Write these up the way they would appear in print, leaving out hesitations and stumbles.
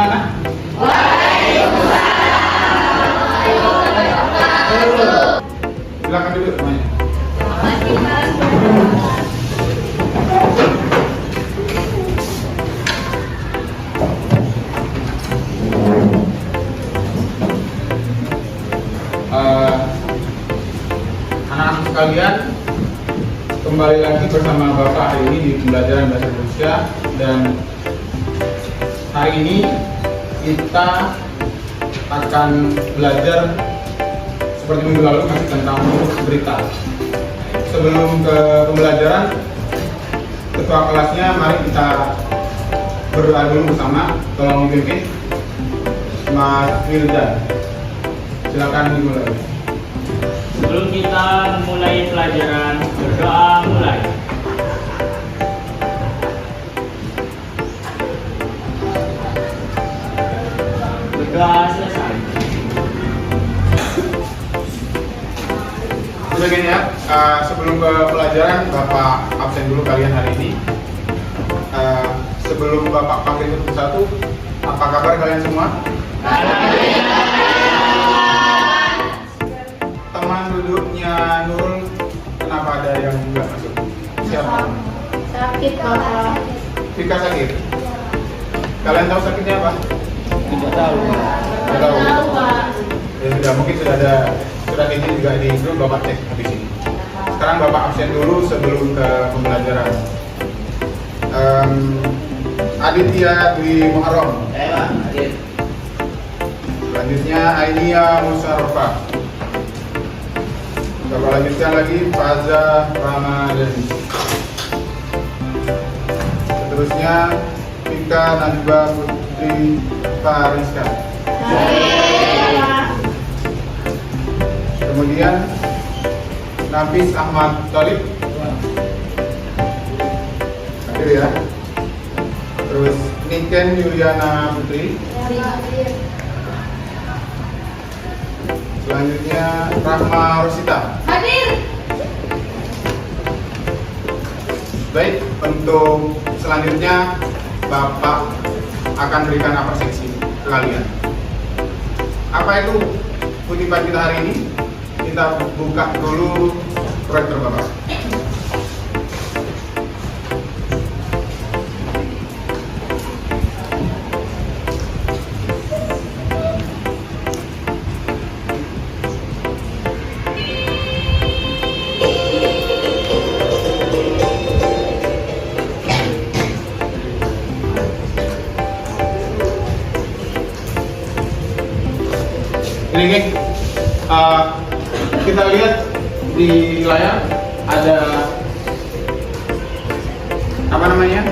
gimana? Silakan duduk semuanya. Anak-anak sekalian, kembali lagi bersama Bapak hari ini di pembelajaran bahasa Indonesia, dan hari ini kita akan belajar seperti minggu lalu masih tentang huruf berita. Sebelum ke pembelajaran, ketua kelasnya mari kita berdoa dulu bersama. Tolong dipimpin Mas Wildan. Silakan dimulai. Sebelum kita memulai pelajaran, berdoa mulai. Berdoa selesai. Sudah gini ya, sebelum ke pelajaran, Bapak absen dulu kalian hari ini. Sebelum Bapak panggil satu-satu, apa kabar kalian semua? Teman duduknya Nurul, kenapa ada yang nggak masuk? Siapa? Sakit, Bapak. Vika sakit. Kalian tahu sakitnya apa? Tidak tahu. Tidak tahu. Pak. Ya sudah, mungkin sudah izin juga di grup, Bapak cek habis ini. Sekarang Bapak absen dulu sebelum ke pembelajaran. Aditya Dwi Muharram. Pak, Adit. Selanjutnya Ainia Musarfa. Bapak lanjutkan lagi Faza Ramadhani. Seterusnya Vika Najwa Putri Fariska. Kemudian Nafis Ahmad Thalib. Hadir ya. Terus Niken Yuliana Putri. Selanjutnya Rahma Rosita. Hadir. Baik, untuk selanjutnya Bapak akan berikan apresiasi ke kalian. Apa itu kutipan kita hari ini? Kita buka dulu proyektor Bapak. Ini geng, kita lihat di layar ada apa namanya,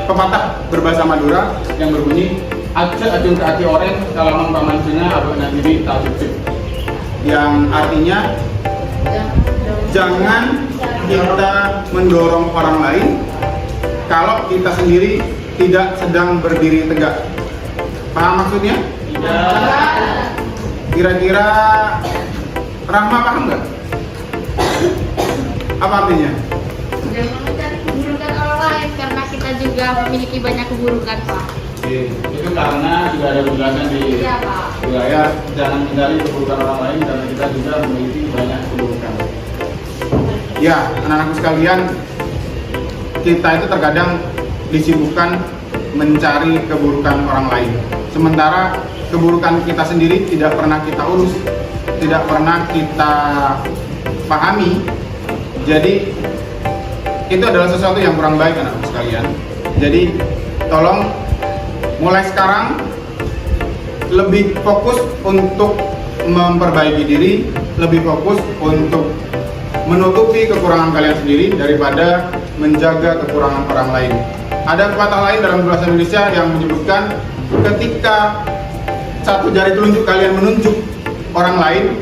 pepatah berbahasa Madura yang berbunyi aceh acung ke hati orang kalau paman cina abang nanti tak cukup, yang artinya jangan kita mendorong orang lain kalau kita sendiri tidak sedang berdiri tegak. Paham maksudnya? Tidak. Kira-kira Rahma paham nggak? Apa artinya? Jangan mencari keburukan orang lain karena kita juga memiliki banyak keburukan, Pak. Itu karena juga ada penjelasan di Iya, Pak. wilayah, jangan mencari keburukan orang lain karena kita juga memiliki banyak keburukan. Ya, anak-anakku sekalian, kita itu terkadang disibukkan mencari keburukan orang lain, sementara keburukan kita sendiri tidak pernah kita urus, tidak pernah kita pahami. Jadi itu adalah sesuatu yang kurang baik, anak-anak sekalian. Jadi tolong mulai sekarang lebih fokus untuk memperbaiki diri, lebih fokus untuk menutupi kekurangan kalian sendiri daripada menjaga kekurangan orang lain. Ada pepatah lain dalam bahasa Indonesia yang menyebutkan ketika satu jari telunjuk kalian menunjuk orang lain,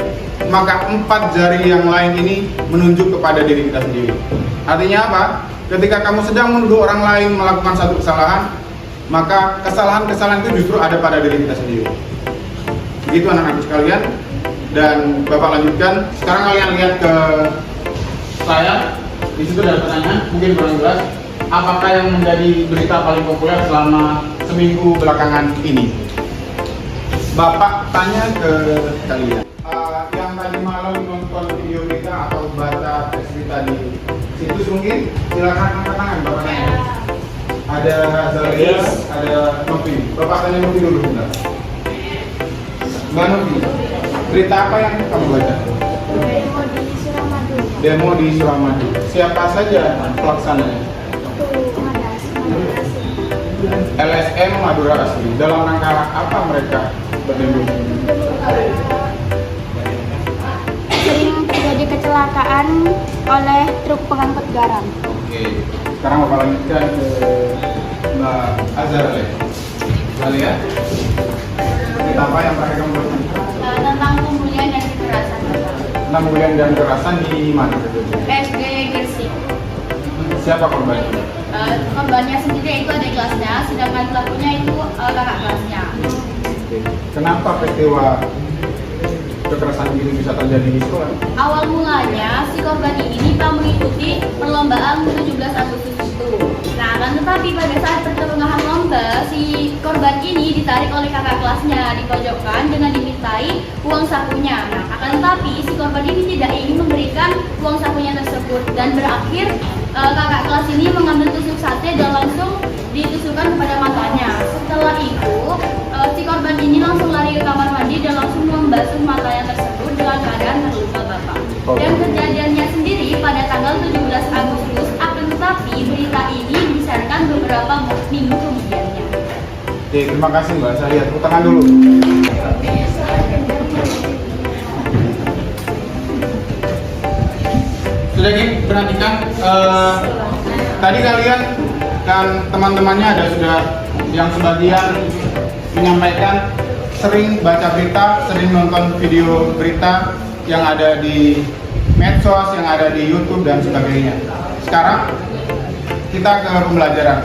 maka 4 jari yang lain ini menunjuk kepada diri kita sendiri. Artinya apa? Ketika kamu sedang menuduh orang lain melakukan satu kesalahan, maka kesalahan-kesalahan itu justru ada pada diri kita sendiri. Begitu anak-anak sekalian. Dan Bapak lanjutkan. Sekarang kalian lihat ke layar. Di situ ada pertanyaan, mungkin kurang jelas. Apakah yang menjadi berita paling populer selama seminggu belakangan ini? Bapak tanya ke kalian, yang tadi malam nonton video kita atau baca teks berita di situs mungkin silakan angkat tangan Bapak tanya. Ada Zalia, ada Novi. Bapak tanya Novi dulu bentar. Mbak Novi, berita apa yang kamu baca? Demo di Suramadu. Demo di Suramadu. Siapa saja pelaksananya? Itu LSM Madura Asli. Dalam rangka apa mereka berdemo? sering terjadi kecelakaan oleh truk pengangkut garam. Oke. Sekarang Bapak lanjutkan ke Mbak Azhar ya. Zalia, berita apa yang terakhir kamu baca? Tentang pembulian dan kekerasan. 6 bulan dan kekerasan di mana? SD Gersik. Siapa korbannya? Korbannya sendiri itu adik kelasnya, sedangkan pelakunya itu kakak kelasnya. Kenapa peristiwa kekerasan ini bisa terjadi di sekolah? Awal mulanya si korban ini telah mengikuti perlombaan 17 Agustus itu. Nah, kan tetapi pada saat pertengahan lomba, si korban ini ditarik oleh kakak kelasnya di pojokan dengan dimintai uang sakunya. Nah, akan tetapi si korban ini tidak ingin memberikan uang sakunya tersebut dan berakhir kakak kelas ini mengambil tusuk sate dan langsung ditusukkan kepada matanya. Setelah itu, si korban ini langsung lari ke kamar mandi dan langsung membasuh matanya tersebut dengan keadaan terluka Bapak. Dan kejadiannya sendiri pada tanggal 17 Agustus, akan tetapi berita ini disiarkan beberapa minggu kemudiannya. Oke, terima kasih Mbak. Saya lihat tepuk tangan dulu. Sudah perhatikan tadi kalian dan teman-temannya ada sudah yang sebagian menyampaikan sering baca berita, sering nonton video berita yang ada di medsos, yang ada di YouTube dan sebagainya. Sekarang kita ke pembelajaran.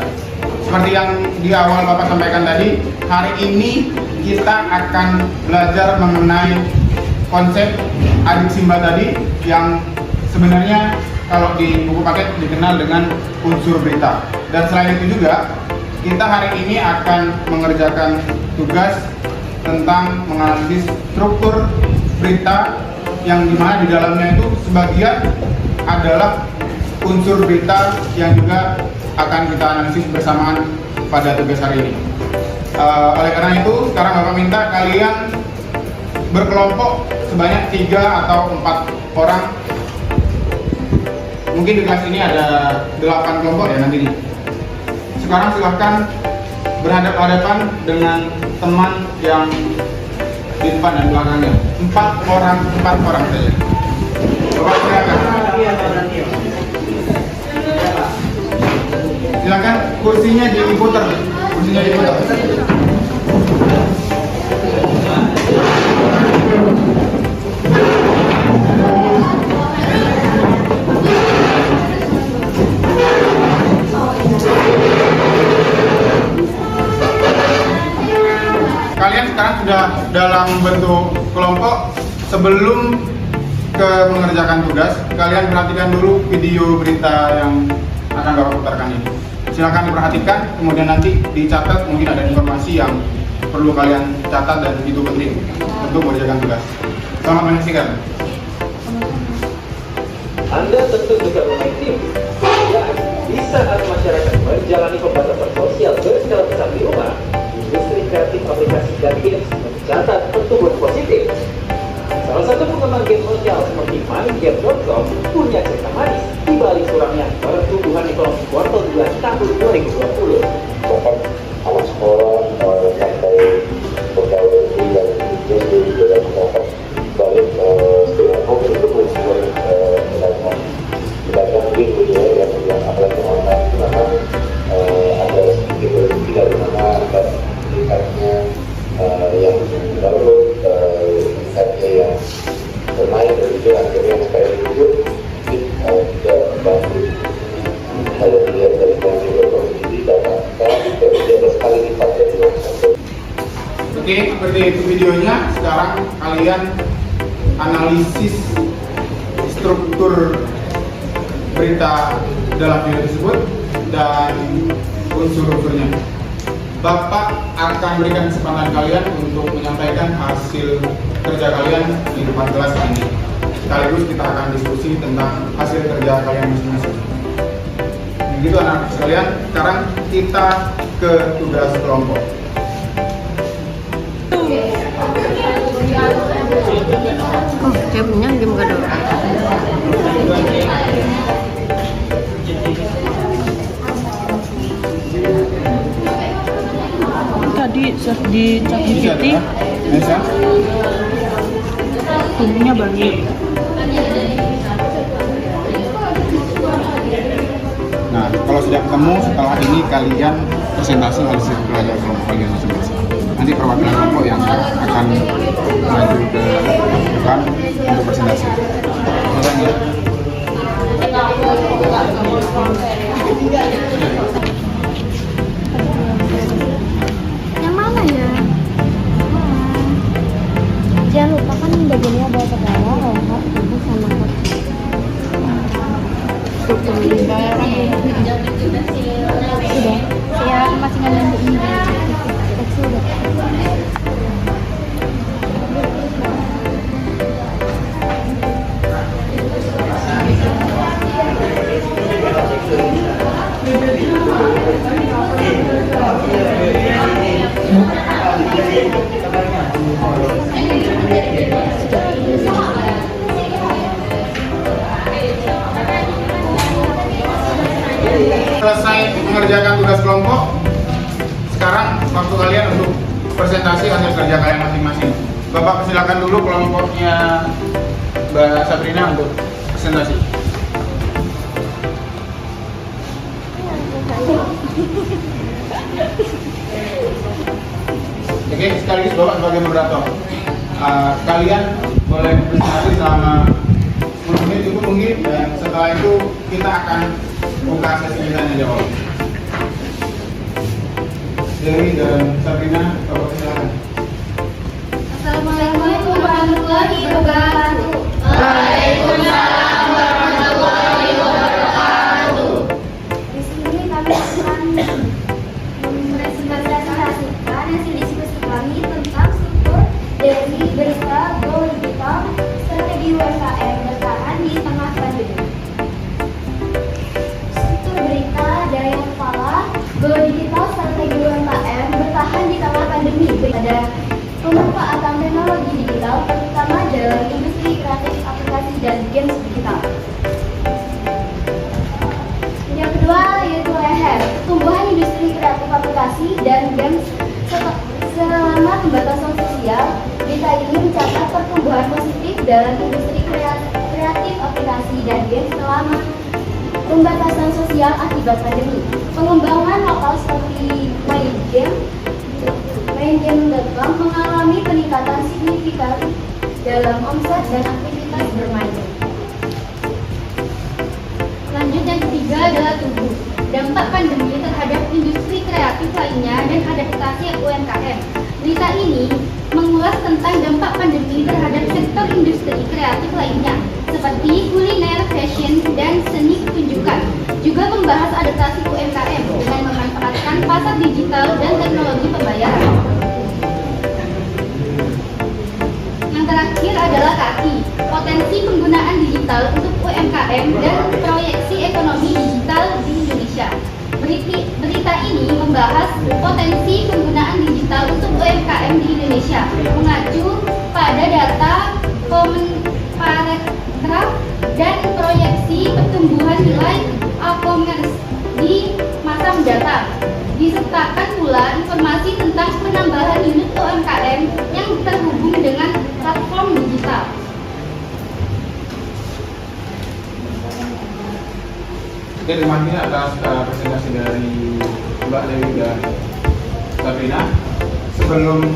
Seperti yang di awal Bapak sampaikan tadi, hari ini kita akan belajar mengenai konsep adik Simba tadi yang sebenarnya kalau di buku paket dikenal dengan unsur berita. Dan selain itu juga, kita hari ini akan mengerjakan tugas tentang menganalisis struktur berita yang dimana di dalamnya itu sebagian adalah unsur berita yang juga akan kita analisis bersamaan pada tugas hari ini. Oleh karena itu, sekarang Bapak minta kalian berkelompok sebanyak 3 atau 4 orang. Mungkin di kelas ini ada 8 kelompok ya nantinya. Sekarang silahkan berhadapan-hadapan dengan teman yang di depan dan belakangnya. 4 orang saja. Bapak silakan. Silakan kursinya diputar. Kalian sekarang sudah dalam bentuk kelompok. Sebelum ke mengerjakan tugas, kalian perhatikan dulu video berita yang akan Bapak putarkan ini. Silahkan diperhatikan, kemudian nanti dicatat, mungkin ada informasi yang perlu kalian catat dan itu penting untuk mengerjakan tugas. Selamat menyaksikan. Anda tentu juga memiliki dan di saat masyarakat menjalani pembatasan sosial berskala besar di rumah, industri kreatif aplikasi dan games mencatat pertumbuhan positif. Salah satu pengembang game sosial seperti MindGame.com punya cerita manis di balik suramnya pertumbuhan ekonomi kuartal 2 tahun 2020. Bahkan anak sekolah sampai pegawai dan industri juga mendapat balik stay at home itu meskipun pedagang game gitu ya yang apalagi online karena ada sedikit rezeki dari mana ada tingkatnya yang baru tingkatnya yang bermain dan itu akhirnya supaya itu tidak membantu kalau dilihat dari kondisi data kita sekali lipat dari Oke, seperti itu videonya. Sekarang kalian analisis struktur berita dalam video tersebut dan unsur-unsurnya. Bapak akan berikan kesempatan kalian untuk menyampaikan hasil kerja kalian di depan kelas ini. Sekaligus kita akan diskusi tentang hasil kerja kalian masing-masing. Begitu anak-anak sekalian, sekarang kita ke tugas kelompok. Dia punya game gado. Tadi search di ChatGPT, Nesa? tubuhnya balik. Nah, kalau sudah ketemu, setelah ini kalian presentasi hasil pelajaran kelompok kalian masing-masing. Nanti perwakilan kelompok yang akan maju ke depan untuk presentasi. Silakan ya. Yang mana ya? Jangan lupa kan bagiannya ada segala lengkap itu sama kaki. Sudah, saya masih ngambil ini. Sudah. Selesai mengerjakan tugas kelompok, sekarang waktu kalian untuk presentasi hasil kerja kalian masing-masing. Bapak persilakan dulu kelompoknya Mbak Sabrina untuk presentasi. Oke, sekaligus Bapak sebagai moderator. Kalian boleh presentasi selama 10 menit cukup mungkin, dan setelah itu kita akan buka sesi tanya jawab. Dewi dan Sabrina, Bapak silakan. Assalamualaikum warahmatullahi wabarakatuh. Waalaikumsalam warahmatullahi wabarakatuh. Di sini kami akan mempresentasikan hasil diskusi kami tentang struktur dari berita Go Digital, strategi UMKM bertahan di tengah pandemi. Struktur berita dari kepala Go Digital, strategi UMKM bertahan di tengah pandemi. Pada pemanfaatan teknologi digital, terutama dalam industri kreatif, aplikasi, dan games digital. Yang kedua yaitu leher, tumbuhan industri kreatif, aplikasi, dan games selama pembatasan sosial. Berita ini mencatat pertumbuhan positif dalam industri kreatif, aplikasi, dan games selama pembatasan sosial akibat pandemi. Pengembangan lokal seperti MainGame.com mengalami peningkatan signifikan dalam omset dan aktivitas bermain. Lanjut, yang ketiga adalah tubuh. Dampak pandemi terhadap industri kreatif lainnya dan adaptasi UMKM. Berita ini mengulas tentang dampak pandemi terhadap sektor industri kreatif lainnya, seperti kuliner, fashion, dan seni pertunjukan. Juga membahas adaptasi UMKM dengan memanfaatkan pasar digital dan teknologi pembayaran. Yang terakhir adalah kaki, potensi penggunaan digital untuk UMKM dan proyeksi ekonomi digital di Indonesia. Berita ini membahas potensi penggunaan digital untuk UMKM di Indonesia, mengacu pada data Kemenparekraf dan proyeksi pertumbuhan nilai e-commerce di masa mendatang. Disertakan pula informasi tentang penambahan unit UMKM yang terhubung dengan platform digital. Oke, terima kasih atas presentasi dari Mbak Dewi dan Sabrina. Sebelum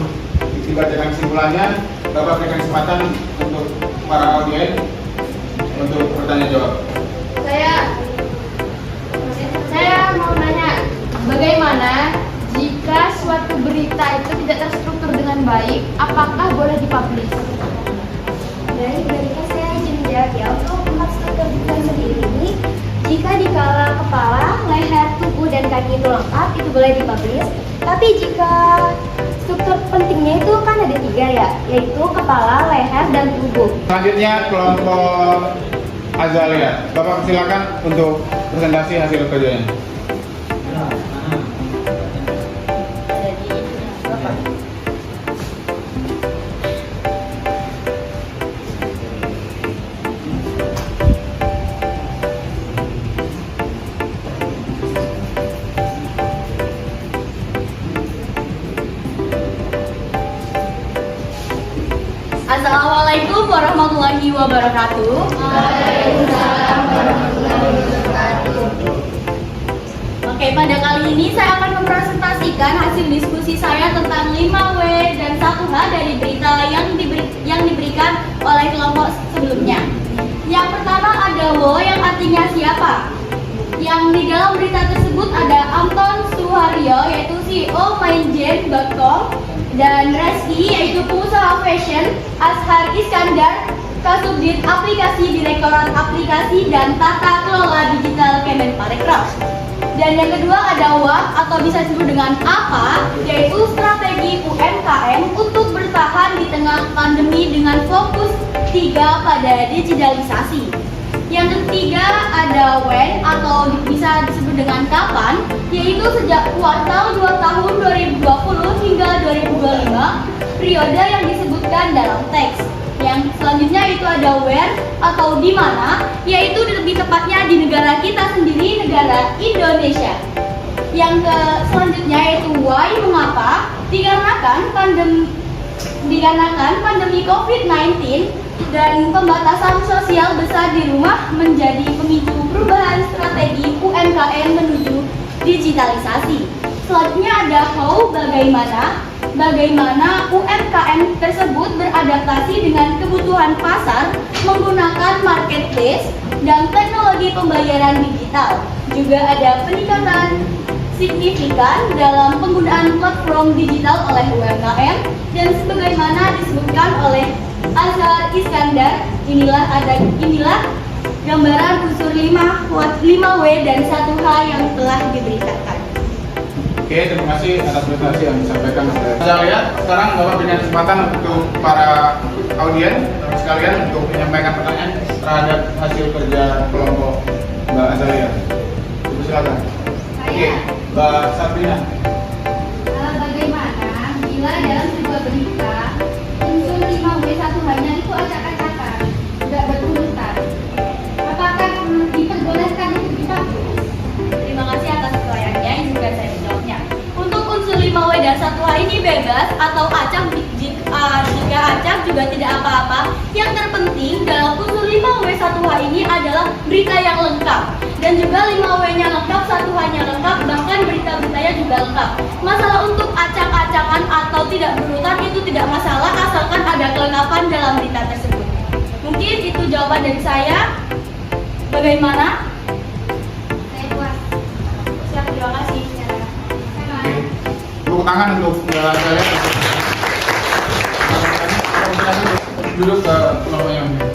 dibacakan kesimpulannya, Bapak berikan kesempatan untuk para audiens untuk bertanya jawab. Saya mau nanya, bagaimana jika suatu berita itu tidak terstruktur dengan baik, apakah boleh dipublish? Dari berita saya izin menjawab ya. Untuk empat struktur berita sendiri ini, jika di kepala, leher, tubuh, dan kaki itu lengkap, itu boleh dipublish. Tapi jika struktur pentingnya itu kan ada 3 ya, yaitu kepala, leher, dan tubuh. Selanjutnya kelompok Azalia. Bapak silakan untuk presentasi hasil kerjanya. Assalamualaikum warahmatullahi wabarakatuh. Oke, pada kali ini saya akan mempresentasikan hasil diskusi saya tentang 5W dan 1H dari berita yang diberikan oleh kelompok sebelumnya. Yang pertama ada W yang artinya siapa. Yang di dalam berita tersebut ada Anton Suharyo yaitu CEO Mindjane.com dan Reski yaitu pengusaha fashion, Ashar Iskandar Kasubdit Aplikasi Direktorat Aplikasi dan Tata Kelola Digital Kemenparekraf. Dan yang kedua ada WAP atau bisa disebut dengan APA, yaitu strategi UMKM untuk bertahan di tengah pandemi dengan fokus 3 pada digitalisasi. Yang ketiga ada when atau bisa disebut dengan kapan, yaitu sejak kuartal 2 tahun 2020 hingga 2025, periode yang disebutkan dalam teks. Yang selanjutnya itu ada where atau di mana, yaitu lebih tepatnya di negara kita sendiri, negara Indonesia. Yang selanjutnya yaitu why, mengapa, dikarenakan pandemi COVID-19 dan pembatasan sosial besar di rumah menjadi pemicu perubahan strategi UMKM menuju digitalisasi. Selanjutnya ada how, bagaimana UMKM tersebut beradaptasi dengan kebutuhan pasar menggunakan marketplace dan teknologi pembayaran digital. Juga ada peningkatan signifikan dalam penggunaan platform digital oleh UMKM dan sebagaimana disebutkan oleh Ashar Iskandar, inilah gambaran unsur 5W dan 1H yang telah diberikan. Oke, terima kasih atas presentasi yang disampaikan oleh Azalia. Sekarang Bapak berikan kesempatan untuk para audien sekalian untuk menyampaikan pertanyaan terhadap hasil kerja kelompok Mbak Azalia. Silakan. Oke, Mbak Sabrina. Bagaimana bila dalam sebuah berita unsur 5W 1H-nya itu acak-acakan, tidak berurutan? Apakah diperbolehkan untuk dihapus? Terima kasih atas pertanyaannya, ini juga saya menjawabnya. Untuk unsur 5W dan 1H ini bebas atau acak jika acak juga tidak apa-apa. Yang terpenting dalam unsur 5W 1H ini adalah berita yang lengkap. Dan juga 5W-nya lengkap, 1H-nya lengkap, bahkan berita-beritanya juga lengkap. Masalah untuk acak-acakan atau tidak berurutan itu tidak masalah asalkan ada kelengkapan dalam berita tersebut. Mungkin itu jawaban dari saya. Bagaimana? Terima kasih. Tepuk tangan untuk Mbak Azalia. Duduk ke kelompok yang ini.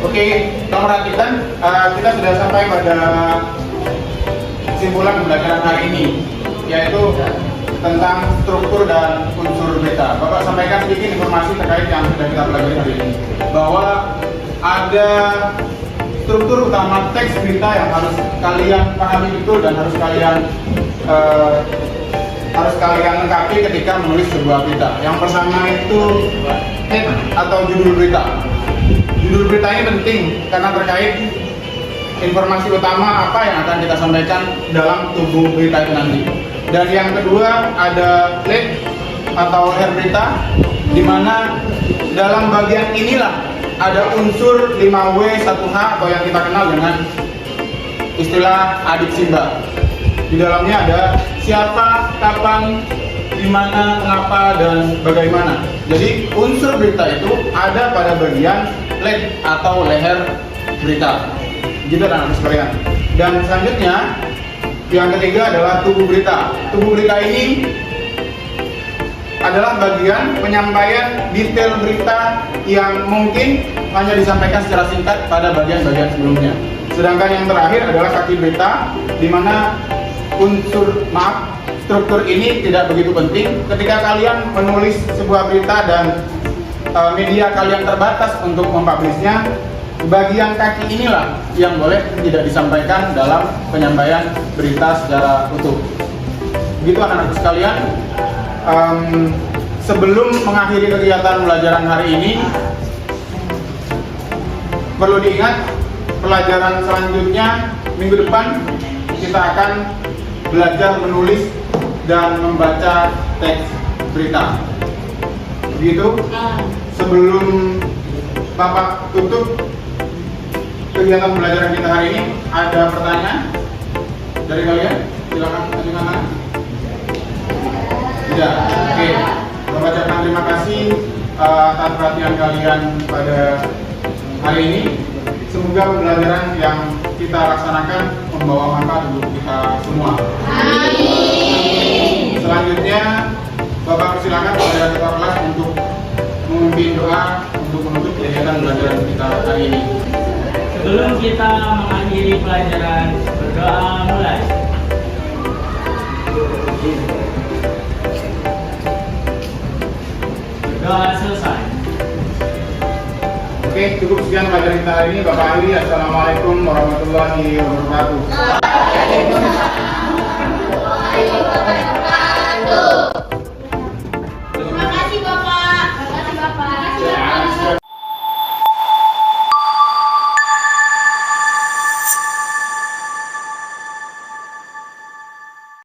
Oke, kalau perhatikan kita sudah sampai pada kesimpulan pembelajaran hari ini, yaitu tentang struktur dan unsur berita. Bapak sampaikan sedikit informasi terkait yang sudah kita pelajari hari ini, bahwa ada struktur utama teks berita yang harus kalian pahami betul dan harus kalian lengkapi ketika menulis sebuah berita. Yang pertama itu head atau judul berita. Judul berita ini penting karena terkait informasi utama apa yang akan kita sampaikan dalam tubuh berita itu nanti. Dan yang kedua ada lead atau header berita, di mana dalam bagian inilah ada unsur 5W 1H atau yang kita kenal dengan istilah adik Simba. Di dalamnya ada siapa, kapan, di mana, mengapa, dan bagaimana. Jadi unsur berita itu ada pada bagian lead atau leher berita. Gitu anak-anak sekalian. Dan selanjutnya yang ketiga adalah tubuh berita. Tubuh berita ini adalah bagian penyampaian detail berita yang mungkin hanya disampaikan secara singkat pada bagian-bagian sebelumnya. Sedangkan yang terakhir adalah kaki beta, di mana struktur ini tidak begitu penting. Ketika kalian menulis sebuah berita dan media kalian terbatas untuk mempublishnya, bagian kaki inilah yang boleh tidak disampaikan dalam penyampaian berita secara utuh. Begitu anak-anakku sekalian. Sebelum mengakhiri kegiatan pelajaran hari ini, perlu diingat pelajaran selanjutnya minggu depan kita akan belajar menulis dan membaca teks berita. Begitu. Sebelum Bapak tutup kegiatan pelajaran kita hari ini, ada pertanyaan dari kalian? Silakan ajukan tangan. Tidak. Oke. Bapak ucapkan terima kasih atas perhatian kalian pada hari ini. Semoga pembelajaran yang kita laksanakan membawa manfaat untuk kita semua. Amin. Selanjutnya, Bapak persilakan kepada ketua kelas untuk memimpin doa untuk menutup kegiatan pelajaran kita hari ini. Sebelum kita mengakhiri pelajaran, berdoa mulai. Berdoa selesai. Oke, cukup sekian pelajaran kita hari ini. Bapak akhiri. Assalamualaikum warahmatullahi wabarakatuh.